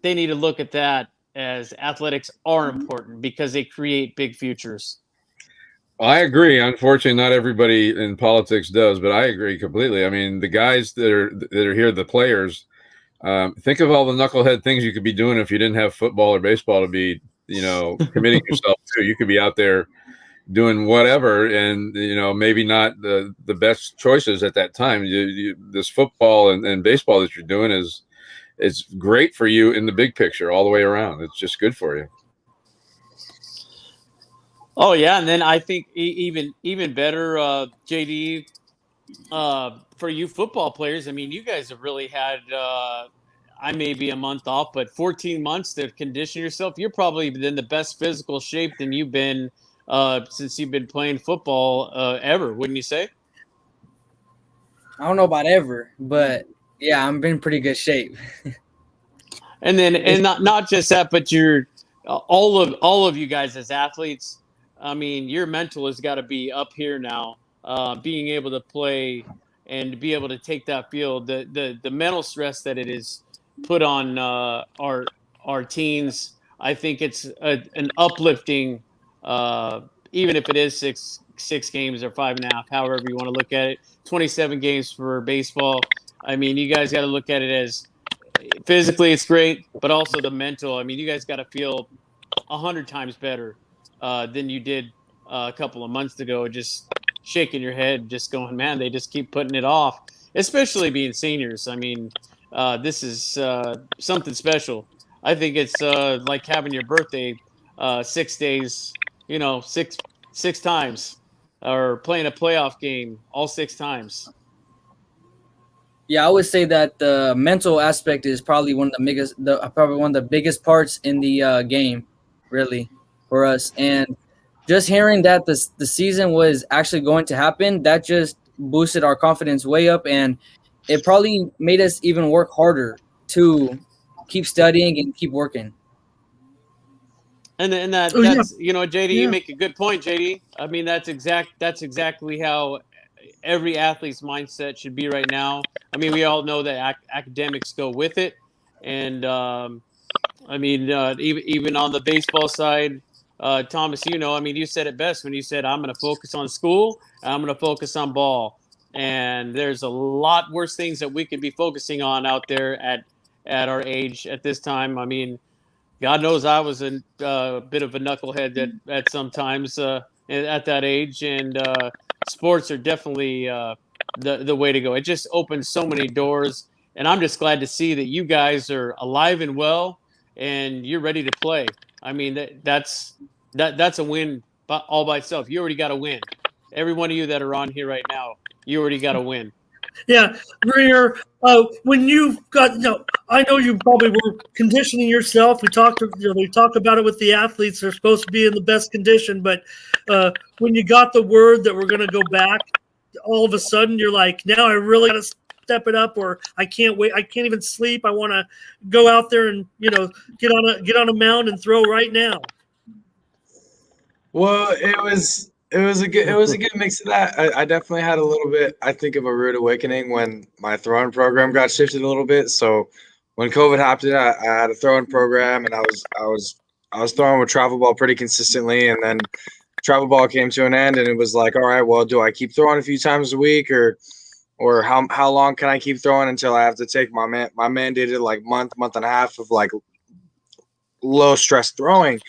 they need to look at that as athletics are important because they create big futures. I agree. Unfortunately, not everybody in politics does, but I agree completely. I mean, the guys that are here, the players. Think of all the knucklehead things you could be doing if you didn't have football or baseball to be, committing yourself to. You could be out there doing whatever, and maybe not the best choices at that time. This football and baseball that you're doing it's great for you in the big picture all the way around. It's just good for you. Oh yeah, and then I think even better, JD, for you football players. I mean, you guys have really had. I may be a month off, but 14 months to condition yourself. You're probably in the best physical shape than you've been since you've been playing football ever, wouldn't you say? I don't know about ever, but yeah, I'm in pretty good shape. And then, and not just that, but you're all of you guys as athletes. I mean, your mental has got to be up here now. Being able to play and be able to take that field, the mental stress that it is put on our teens. I think it's an uplifting, even if it is six games or 5.5, however you want to look at it. 27 games for baseball. I mean, you guys got to look at it as physically it's great, but also the mental. I mean, you guys got to feel 100 times better than you did a couple of months ago. Just shaking your head, just going, man, they just keep putting it off, especially being seniors. I mean, this is something special. I think it's like having your birthday 6 days, six times, or playing a playoff game all 6 times. Yeah, I would say that the mental aspect is probably one of the biggest parts in the game, really, for us. And just hearing that the season was actually going to happen, that just boosted our confidence way up, and it probably made us even work harder to keep studying and keep working. And that's JD, you make a good point, JD. I mean, that's exactly how every athlete's mindset should be right now. I mean, we all know that academics go with it, and I mean, even on the baseball side, Thomas, I mean, you said it best when you said, "I'm going to focus on school. I'm going to focus on ball." And there's a lot worse things that we could be focusing on out there at our age at this time. I mean, God knows I was a bit of a knucklehead at sometimes at that age, and sports are definitely the way to go. It just opens so many doors, and I'm just glad to see that you guys are alive and well, and you're ready to play. I mean, that's a win all by itself. You already got a win. Every one of you that are on here right now, you already got a win. Yeah, Greer, when you got, I know you probably were conditioning yourself. We talk about it with the athletes. They're supposed to be in the best condition, but when you got the word that we're going to go back, all of a sudden you're like, now I really got to step it up, or I can't wait. I can't even sleep. I want to go out there and get on a mound and throw right now. Well, it was a good mix of that. I definitely had a little bit, I think, of a rude awakening when my throwing program got shifted a little bit. So when COVID happened, I had a throwing program, and I was throwing with travel ball pretty consistently, and then travel ball came to an end, and it was like, all right, well, do I keep throwing a few times a week, or how long can I keep throwing until I have to take my mandated like month and a half of like low stress throwing.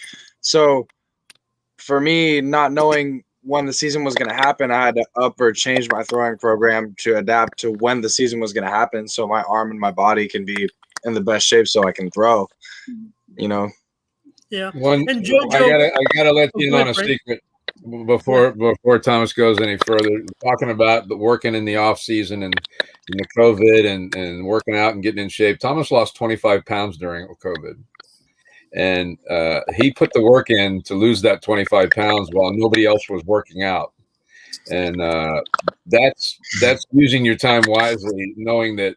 So for me, not knowing when the season was going to happen, I had to up or change my throwing program to adapt to when the season was going to happen, so my arm and my body can be in the best shape so I can throw. Yeah. And JoJo, I gotta let you in on a secret before Thomas goes any further. Talking about the working in the off season and the COVID and working out and getting in shape. Thomas lost 25 pounds during COVID. And he put the work in to lose that 25 pounds while nobody else was working out. And that's using your time wisely, knowing that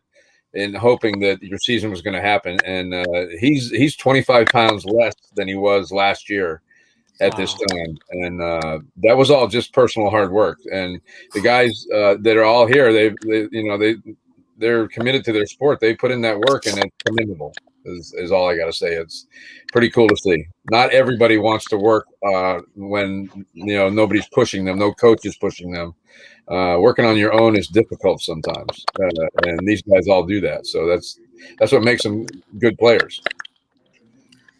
and hoping that your season was going to happen. And he's 25 pounds less than he was last year at this time. And that was all just personal hard work. And the guys that are all here, they're committed to their sport. They put in that work, and it's commendable. Is all I got to say. It's pretty cool to see. Not everybody wants to work when nobody's pushing them, no coach is pushing them. Working on your own is difficult sometimes, and these guys all do that. So that's what makes them good players.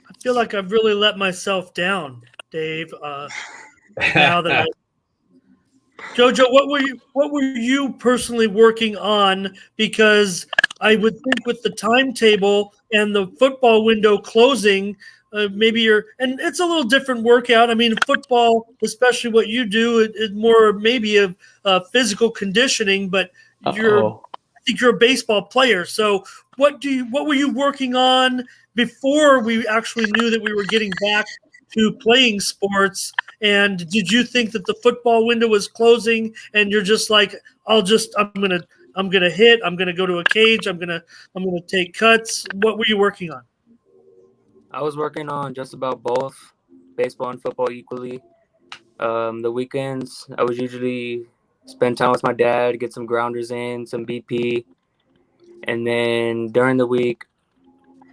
I feel like I've really let myself down, Dave. Now that JoJo, what were you personally working on? Because I would think with the timetable and the football window closing, maybe and it's a little different workout. I mean, football, especially what you do, is more maybe of physical conditioning. But I think you're a baseball player. So what were you working on before we actually knew that we were getting back to playing sports? And did you think that the football window was closing and you're just like, I'm gonna hit, I'm gonna go to a cage, I'm gonna take cuts? What were you working on? I was working on just about both, baseball and football equally. The weekends, I would usually spend time with my dad, get some grounders in, some BP. And then during the week,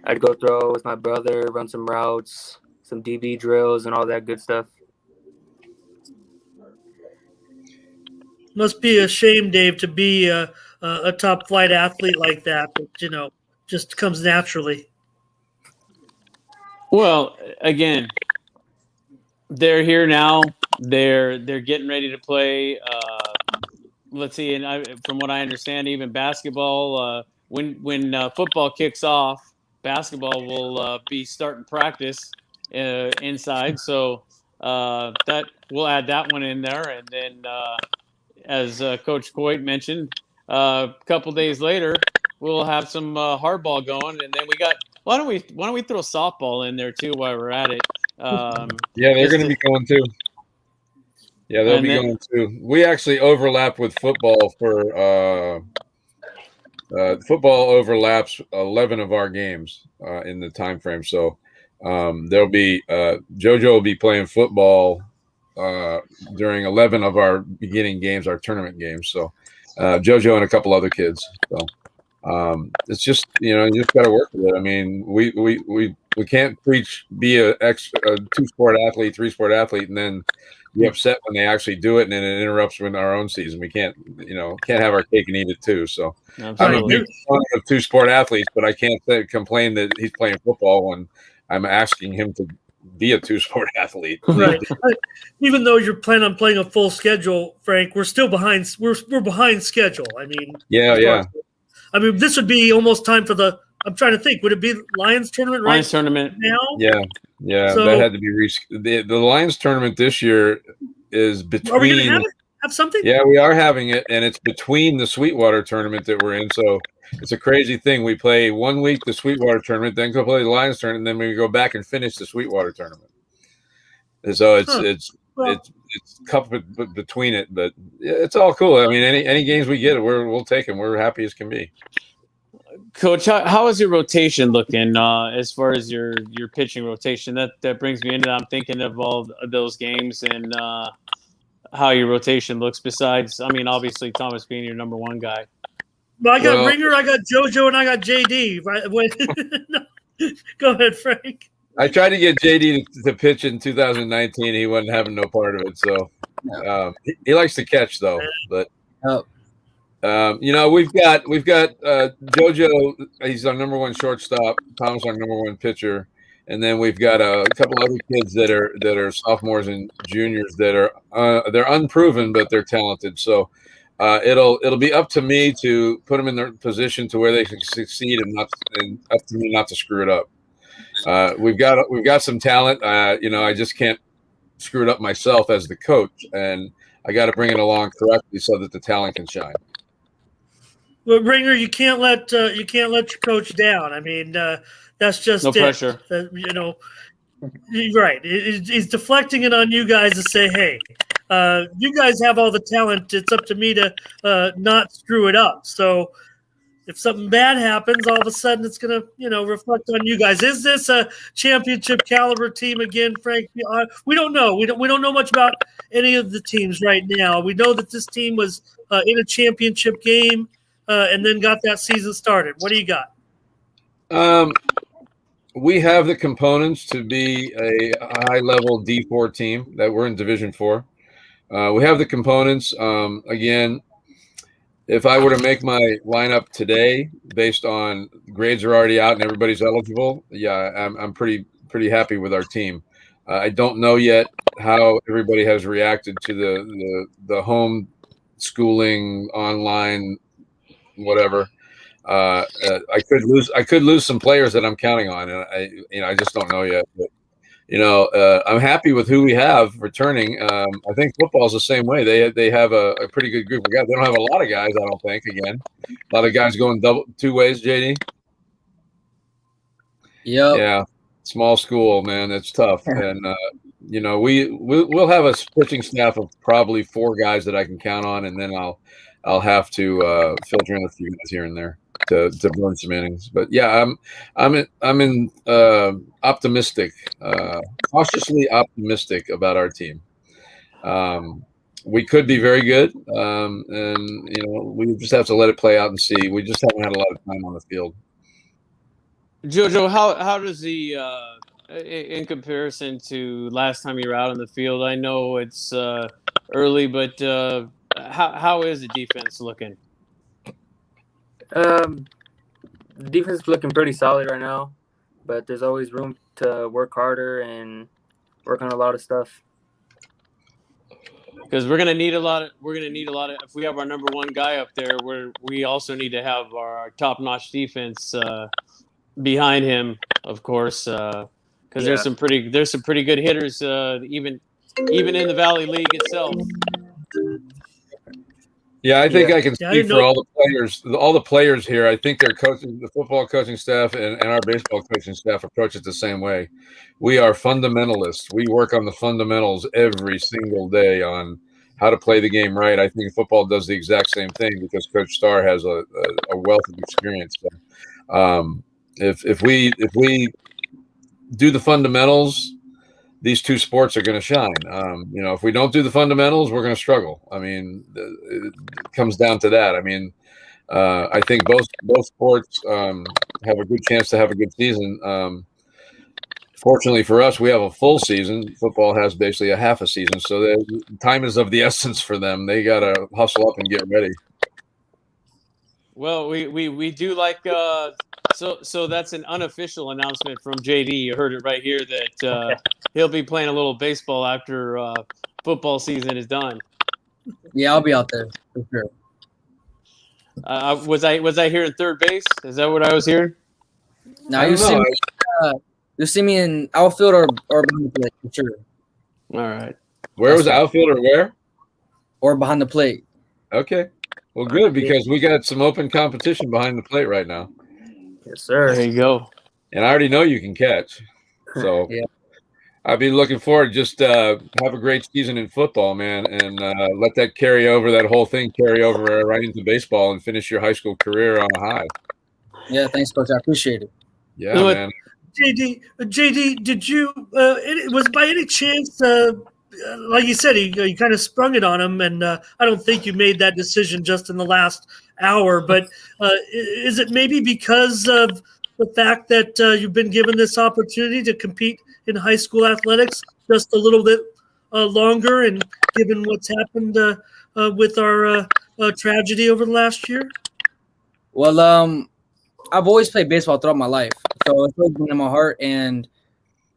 I'd go throw with my brother, run some routes, some DB drills, and all that good stuff. Must be a shame, Dave, to be a top flight athlete like that, but just comes naturally. Well, again, they're here now. They're getting ready to play. Let's see, and from what I understand, even basketball. When football kicks off, basketball will be starting practice inside. So that we'll add that one in there, and then as Coach Coit mentioned, a couple days later we'll have some hardball going, and then we got. Why don't we throw softball in there too while we're at it? Yeah, they're going to be going too. Yeah, they'll be going too. We actually overlap with football for football overlaps 11 of our games in the time frame. So there'll be JoJo will be playing football during 11 of our beginning games, our tournament games. So JoJo and a couple other kids. So it's just you just got to work with it. I mean, we can't preach be a 2-sport athlete, 3-sport athlete, and then be upset when they actually do it, and then it interrupts with our own season. We can't have our cake and eat it too. So I'm a big fan of 2-sport athletes, but I can't complain that he's playing football when I'm asking him to be a 2-sport athlete. Right. Even though you're planning on playing a full schedule, Frank, we're still behind. We're behind schedule. I mean, yeah. I mean, this would be almost time for the I'm trying to think. Would it be Lions tournament right Lions tournament now? Yeah, So- that had to be the Lions tournament this year is Are we between. going to have something? Yeah, we are having it, and it's between the Sweetwater tournament that we're in. So it's a crazy thing. We play 1 week the Sweetwater tournament, then go play the Lions tournament, and then we go back and finish the Sweetwater tournament. And so it's cup between it, but yeah, it's all cool. I mean, any games we get, we'll take them. We're happy as can be. Coach, how is your rotation looking as far as your pitching rotation? That brings me into that. I'm thinking of all of those games and how your rotation looks. Besides, I mean, obviously Thomas being your number one guy. Well, I got Ringer, I got JoJo, and I got JD. Right? Go ahead, Frank. I tried to get JD to pitch in 2019. He wasn't having no part of it. So he likes to catch though. But we've got JoJo. He's our number one shortstop. Tom's our number one pitcher, and then we've got a couple other kids that are sophomores and juniors that are they're unproven, but they're talented. So it'll be up to me to put them in their position to where they can succeed, and up to me not to screw it up. We've got some talent. I just can't screw it up myself as the coach, and I got to bring it along correctly so that the talent can shine. Well, Ringer, you can't let your coach down. I mean, that's just no pressure. You're right. He's deflecting it on you guys to say, hey, you guys have all the talent. It's up to me to not screw it up. So if something bad happens, all of a sudden it's going to, reflect on you guys. Is this a championship caliber team again, Frank? We don't know. We don't know much about any of the teams right now. We know that this team was in a championship game and then got that season started. What do you got? We have the components to be a high-level D4 team that we're in Division 4. We have the components. Again, if I were to make my lineup today based on grades are already out and everybody's eligible, I'm pretty happy with our team. I don't know yet how everybody has reacted to the home schooling, online, whatever. I could lose some players that I'm counting on, and I just don't know yet. But I'm happy with who we have returning. I think football's the same way. They have a pretty good group of guys. They don't have a lot of guys, I don't think. Again, a lot of guys going two ways. JD. Yep. Yeah, small school, man. It's tough, and we'll have a pitching staff of probably 4 guys that I can count on, and then I'll have to filter in a few guys here and there to burn some innings. But yeah, I'm optimistic, cautiously optimistic about our team. We could be very good, and we just have to let it play out and see. We just haven't had a lot of time on the field. JoJo, how does the in comparison to last time you were out on the field? I know it's early, but how is the defense looking? The defense is looking pretty solid right now, but there's always room to work harder and work on a lot of stuff. Because we're gonna need a lot of. If we have our number one guy up there, we also need to have our top-notch defense behind him, of course. Because there's some pretty good hitters, even in the Valley League itself. Yeah, I think I can speak for all the players here. I think their coaching, the football coaching staff and our baseball coaching staff approach it the same way. We are fundamentalists. We work on the fundamentals every single day on how to play the game right. I think football does the exact same thing because Coach Starr has a wealth of experience. So, if we do the fundamentals, these two sports are going to shine. If we don't do the fundamentals, we're going to struggle. I mean, it comes down to that. I mean, I think both sports have a good chance to have a good season. Fortunately for us, we have a full season. Football has basically a half a season, so the time is of the essence for them. They got to hustle up and get ready. Well, we do like so that's an unofficial announcement from JD. You heard it right here that he'll be playing a little baseball after football season is done. Yeah, I'll be out there for sure. Was I hearing third base? Is that what I was hearing? Now I you don't see know. me, you see me in outfield or behind the plate for sure, All right. Where was the outfielder? Where? or behind the plate. Okay. Well, good, because we got some open competition behind the plate right now. Yes, sir. There you go. And I already know you can catch. So Yeah. I'll be looking forward. Just have a great season in football, man, and let that carry over, that whole thing carry over right into baseball and finish your high school career on a high. Yeah, thanks, Coach. I appreciate it. Yeah, Look, man. JD, did you was by any chance like you said, you kind of sprung it on him, and I don't think you made that decision just in the last hour. But is it maybe because of the fact that you've been given this opportunity to compete in high school athletics just a little bit longer, and given what's happened with our tragedy over the last year? Well, I've always played baseball throughout my life, so it's always been in my heart. And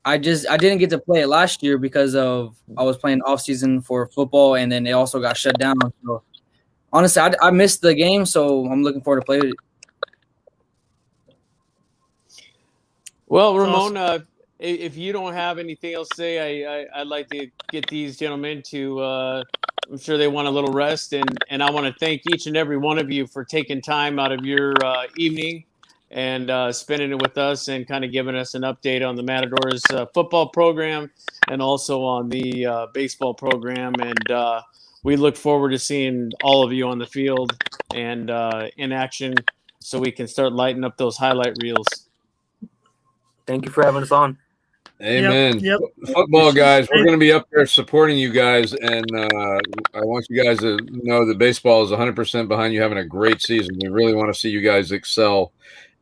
I didn't get to play it last year because of I was playing off season for football, and then it also got shut down. So honestly, I missed the game, so I'm looking forward to play it. Well, That's Ramon, if you don't have anything else to say, I'd like to get these gentlemen to. I'm sure they want a little rest, and I want to thank each and every one of you for taking time out of your evening and spending it with us and kind of giving us an update on the Matadors football program and also on the baseball program. And we look forward to seeing all of you on the field and in action, so we can start lighting up those highlight reels. Thank you for having us on. Amen. Yep. Football guys, we're going to be up there supporting you guys, and I want you guys to know that baseball is 100% behind you having a great season. We really want to see you guys excel,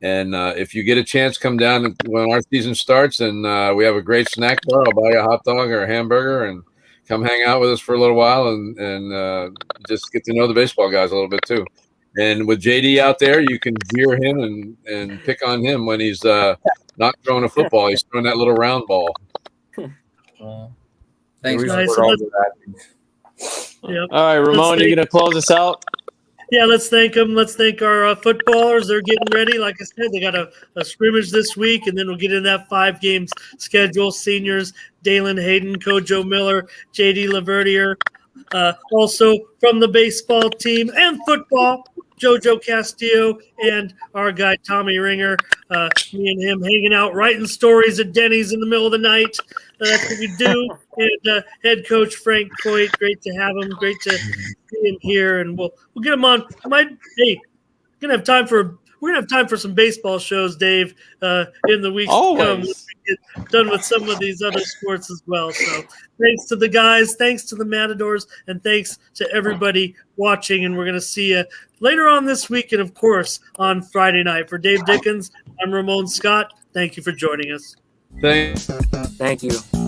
and if you get a chance, come down when our season starts, and we have a great snack bar. I'll buy you a hot dog or a hamburger, and come hang out with us for a little while, and just get to know the baseball guys a little bit too. And with JD out there, you can jeer him and pick on him when he's not throwing a football. He's throwing that little round ball. Thanks, Nice. Support all of that. Yep. All right, Ramon, you gonna close us out? Yeah, let's thank them. Let's thank our footballers. They're getting ready. Like I said, they got a scrimmage this week, and then we'll get in that 5 games schedule. Seniors, Dalen Hayden, Kojo Miller, JD Laverdier. Also from the baseball team and football, JoJo Castillo and our guy Tommy Ringer. Me and him hanging out, writing stories at Denny's in the middle of the night. That's what we do. And head coach Frank Coit, great to have him. Great to see him here, and we'll get him on. We're gonna have time for some baseball shows, Dave, in the weeks to come. Always. We get done with some of these other sports as well. So thanks to the guys, thanks to the Matadors, and thanks to everybody watching. And we're gonna see you later on this week, and of course on Friday night. For Dave Dickens, I'm Ramon Scott. Thank you for joining us. Thanks. Thank you.